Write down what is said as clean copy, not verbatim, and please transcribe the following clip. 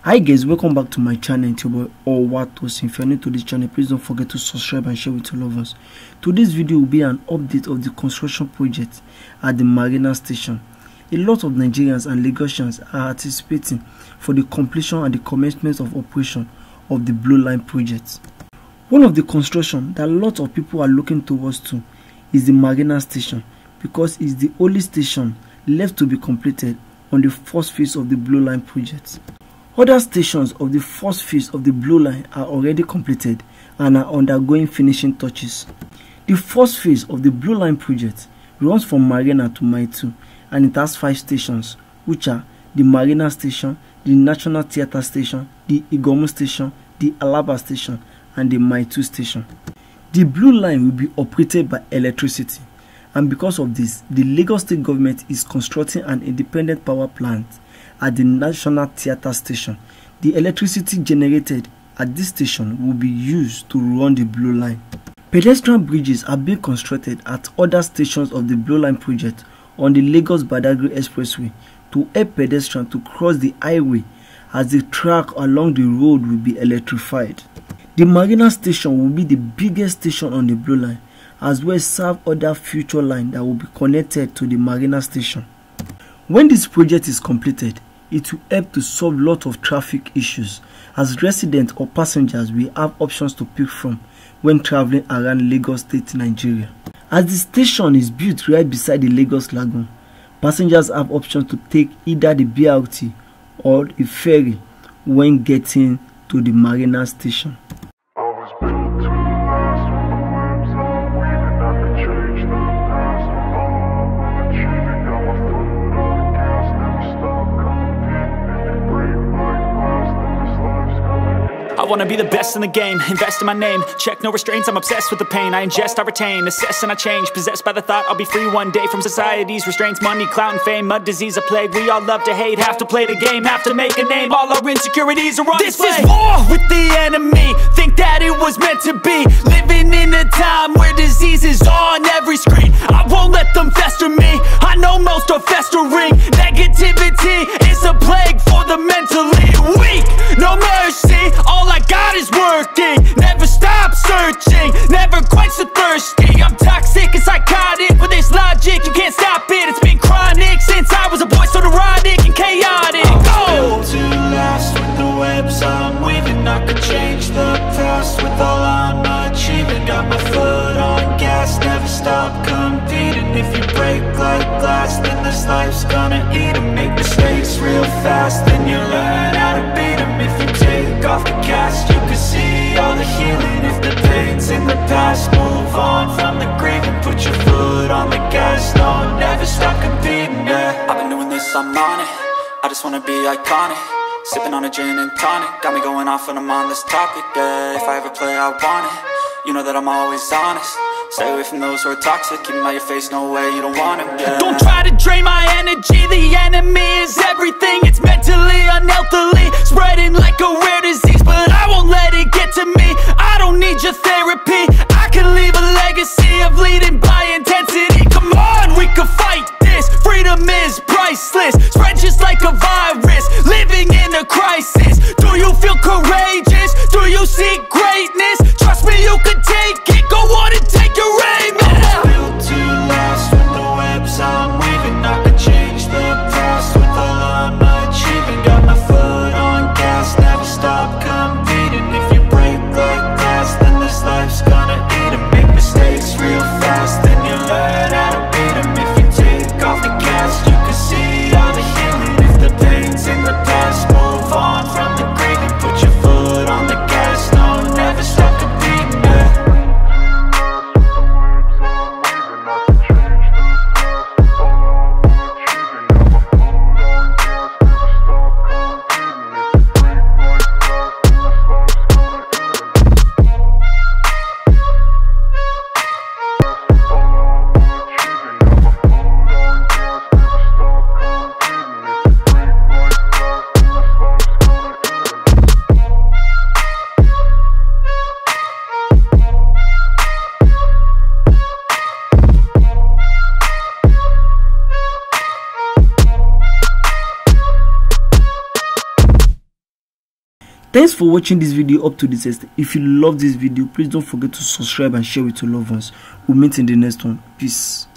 Hi guys, welcome back to my channel. It's your boy Owatos. If you're new to this channel, please don't forget to subscribe and share with your lovers. Today's video will be an update of the construction project at the Marina station. A lot of Nigerians and Lagosians are anticipating for the completion and the commencement of operation of the Blueline project. One of the construction that a lot of people are looking towards to is the Marina station, because it's the only station left to be completed on the first phase of the Blueline project. Other stations of the first phase of the Blueline are already completed and are undergoing finishing touches. The first phase of the Blueline project runs from Marina to Mile 2, and it has 5 stations, which are the Marina station, the National Theatre station, the Igomu station, the Alaba station, and the Mile 2 station. The Blueline will be operated by electricity, and because of this, the Lagos State government is constructing an independent power plant at the National Theatre station. The electricity generated at this station will be used to run the Blueline. Pedestrian bridges are being constructed at other stations of the Blueline project on the Lagos-Badagry Expressway to help pedestrians to cross the highway, as the track along the road will be electrified. The Marina station will be the biggest station on the Blueline, as well as serve other future lines that will be connected to the Marina station. When this project is completed, it will help to solve a lot of traffic issues, as residents or passengers will have options to pick from when traveling around Lagos State, Nigeria. As the station is built right beside the Lagos Lagoon, passengers have options to take either the BRT or a ferry when getting to the Marina station. I wanna be the best in the game, invest in my name, check no restraints, I'm obsessed with the pain. I ingest, I retain, assess and I change, possessed by the thought I'll be free one day from society's restraints. Money, clout and fame, mud, disease, a plague. We all love to hate, have to play the game, have to make a name. All our insecurities are on display. This is war with the enemy, think that it was meant to be. Living in a time where disease is on every screen. I won't let them fester me, I know most are festering. Negativity is a plague for the mentally weak. No mercy, all I got is working. Never stop searching, never quite so thirsty. I'm toxic and psychotic with this logic, you can't stop it. It's been chronic since I was a boy, so neurotic and chaotic. I'm built to last with the webs I'm weaving. I could change the past with all I'm achieving. Got my foot on gas, never stop competing. If you break like glass, then this life's gonna eat 'em. Make mistakes real fast, then you learn how to beat 'em. If you take off the cast, you can see all the healing. If the pain's in the past, move on from the grave and put your foot on the gas. No, never stop competing, yeah. I've been doing this, I'm on it. I just wanna be iconic. Sipping on a gin and tonic, got me going off when I'm on this topic, yeah. If I ever play, I want it. You know that I'm always honest. Stay away from those who are toxic. Keep them out your face, no way, you don't want them, yeah. Don't try to drain my energy. The enemy is everything. It's mentally, unhealthily, spreading like a rare disease. But I won't let it get to me. I don't need your therapy. I can leave a legacy of leading by intensity. Come on, we can fight this. Freedom is priceless. Spread just like a virus. Living in a crisis. Do you feel courageous? Do you seek greatness? Trust me, you can take it. Go on and take your aim. I was built to last with the webs I'm weaving. I could change the past with all I'm achieving. Got my foot on gas, never stop competing. If you break like glass, then this life's gonna eat 'em. Make mistakes real fast, then you learn how to beat 'em. If you take off the cast, you can see all the healing. If the pain Thanks for watching this video up to this extent. If you love this video, please don't forget to subscribe and share with your loved ones. We'll meet in the next one. Peace.